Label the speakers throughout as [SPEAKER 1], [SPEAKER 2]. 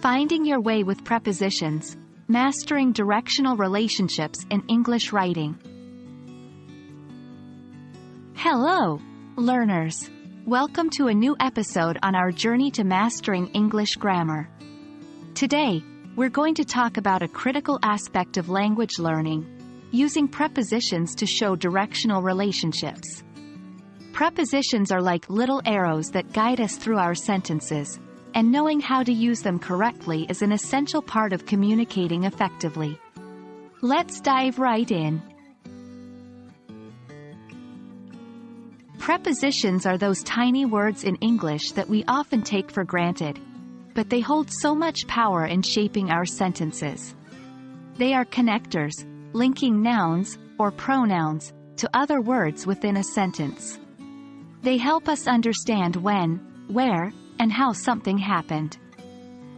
[SPEAKER 1] Finding your way with prepositions, mastering directional relationships in English writing. Hello, learners. Welcome to a new episode on our journey to mastering English grammar. Today, we're going to talk about a critical aspect of language learning, using prepositions to show directional relationships. Prepositions are like little arrows that guide us through our sentences, and knowing how to use them correctly is an essential part of communicating effectively. Let's dive right in. Prepositions are those tiny words in English that we often take for granted, but they hold so much power in shaping our sentences. They are connectors, linking nouns, or pronouns, to other words within a sentence. They help us understand when, where, and how something happened.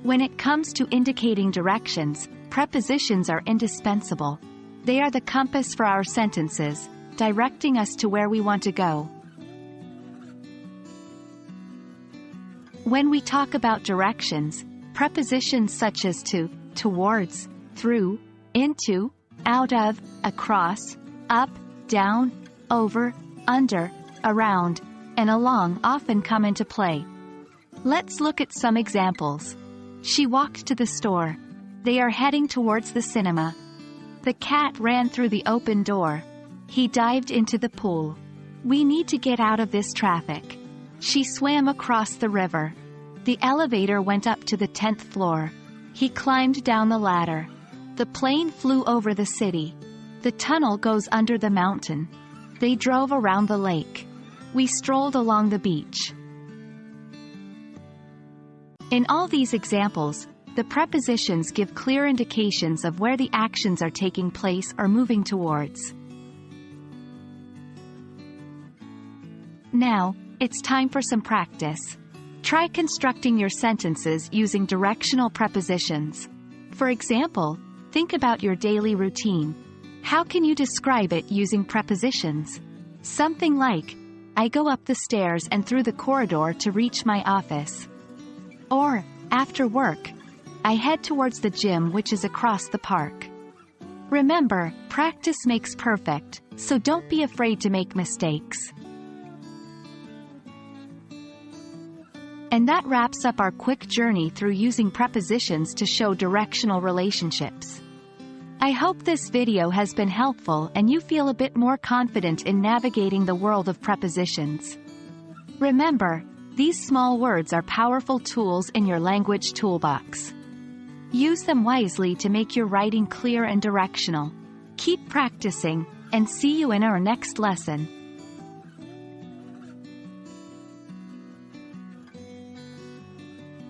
[SPEAKER 1] When it comes to indicating directions, prepositions are indispensable. They are the compass for our sentences, directing us to where we want to go. When we talk about directions, prepositions such as to, towards, through, into, out of, across, up, down, over, under, around, and along often come into play. Let's look at some examples. She walked to the store. They are heading towards the cinema. The cat ran through the open door. He dived into the pool. We need to get out of this traffic. She swam across the river. The elevator went up to the 10th floor. He climbed down the ladder. The plane flew over the city. The tunnel goes under the mountain. They drove around the lake. We strolled along the beach. In all these examples, the prepositions give clear indications of where the actions are taking place or moving towards. Now, it's time for some practice. Try constructing your sentences using directional prepositions. For example, think about your daily routine. How can you describe it using prepositions? Something like, I go up the stairs and through the corridor to reach my office. Or, after work, I head towards the gym which is across the park. Remember, practice makes perfect, so don't be afraid to make mistakes. And that wraps up our quick journey through using prepositions to show directional relationships. I hope this video has been helpful and you feel a bit more confident in navigating the world of prepositions. Remember, these small words are powerful tools in your language toolbox. Use them wisely to make your writing clear and directional. Keep practicing, and see you in our next lesson.